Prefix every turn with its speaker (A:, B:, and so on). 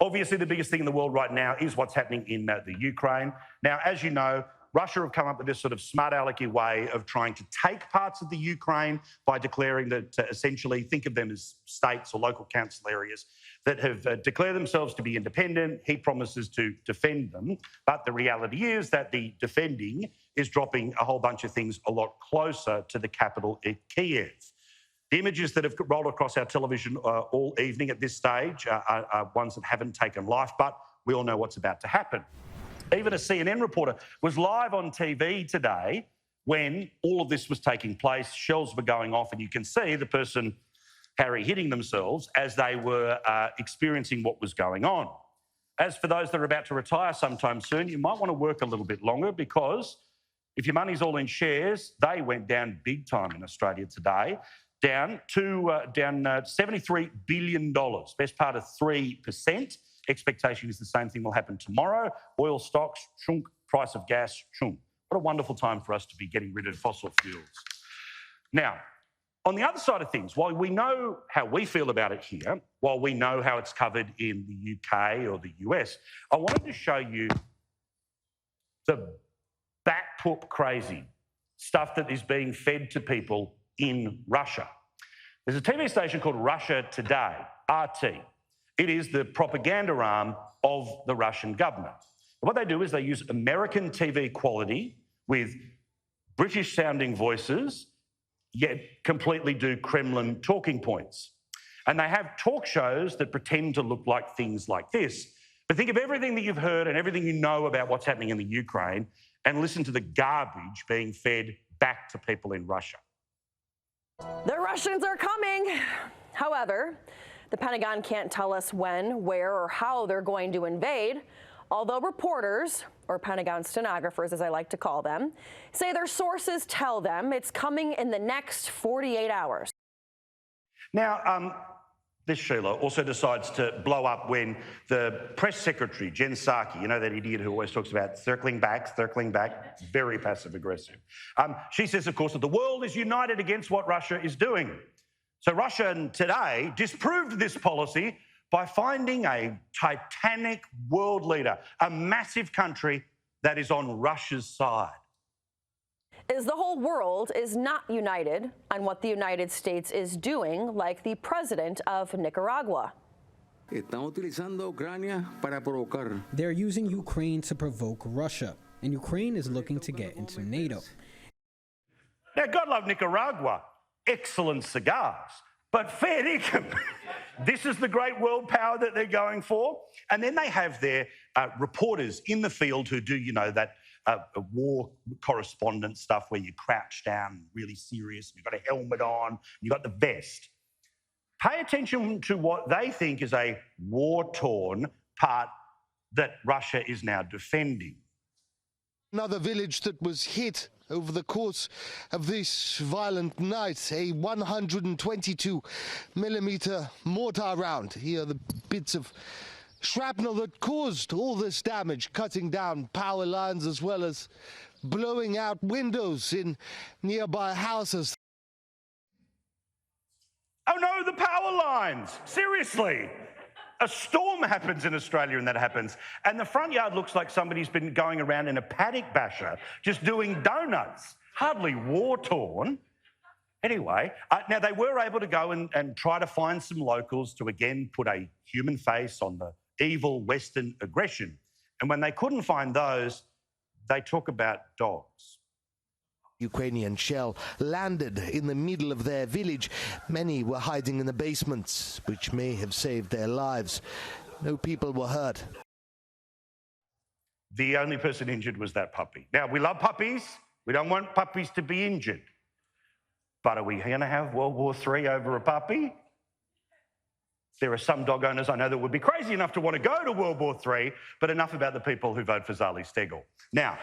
A: Obviously, the biggest thing in the world right now is what's happening in the Ukraine. Now, as you know, Russia have come up with this sort of smart aleck-ey way of trying to take parts of the Ukraine by declaring that, essentially, think of them as states or local council areas that have declared themselves to be independent. He promises to defend them. But the reality is that the defending is dropping a whole bunch of things a lot closer to the capital, Kiev. The images that have rolled across our television all evening at this stage are ones that haven't taken life, but we all know what's about to happen. Even a CNN reporter was live on TV today when all of this was taking place. Shells were going off, and you can see the person, Harry, hitting themselves as they were experiencing what was going on. As for those that are about to retire sometime soon, you might want to work a little bit longer, because if your money's all in shares, they went down big time in Australia today. Down $73 billion, best part of 3%. Expectation is the same thing will happen tomorrow. Oil stocks, chunk. Price of gas, chunk. What a wonderful time for us to be getting rid of fossil fuels. Now, on the other side of things, while we know how we feel about it here, while we know how it's covered in the UK or the US, I wanted to show you the backpoop crazy stuff that is being fed to people in Russia. There's a TV station called Russia Today, RT. It is the propaganda arm of the Russian government. And what they do is they use American TV quality with British-sounding voices, yet completely do Kremlin talking points. And they have talk shows that pretend to look like things like this. But think of everything that you've heard and everything you know about what's happening in the Ukraine, and listen to the garbage being fed back to people in Russia.
B: The Russians are coming. However, the Pentagon can't tell us when, where, or how they're going to invade, although reporters, or Pentagon stenographers as I like to call them, say their sources tell them it's coming in the next 48 hours. Now,
A: this Sheila also decides to blow up when the press secretary, Jen Psaki, you know, that idiot who always talks about circling back, very passive-aggressive. She says, of course, that the world is united against what Russia is doing. So Russia today disproved this policy by finding a titanic world leader, a massive country that is on Russia's side.
B: Is the whole world is not united on what the United States is doing, like the president of Nicaragua.
C: They're using Ukraine to provoke Russia, and Ukraine is looking to get into NATO.
A: Now, God love Nicaragua. Excellent cigars. But fair dinkum. This is the great world power that they're going for. And then they have their reporters in the field who do, you know, that war correspondent stuff where you crouch down, really serious, you've got a helmet on, you've got the vest. Pay attention to what they think is a war-torn part that Russia is now defending.
D: Another village that was hit over the course of this violent night, a 122mm mortar round. Here are the bits of shrapnel that caused all this damage, cutting down power lines as well as blowing out windows in nearby houses.
A: Oh no, the power lines! Seriously! A storm happens in Australia and that happens. And the front yard looks like somebody's been going around in a paddock basher, just doing donuts. Hardly war-torn. Anyway, now they were able to go and try to find some locals to again put a human face on the evil Western aggression. And when they couldn't find those, they talk about dogs.
D: Ukrainian shell landed in the middle of their village. Many were hiding in the basements, which may have saved their lives. No people were hurt.
A: The only person injured was that puppy. Now, we love puppies. We don't want puppies to be injured. But are we going to have World War III over a puppy? There are some dog owners I know that would be crazy enough to want to go to World War III, but enough about the people who vote for Zali Steggall. Now,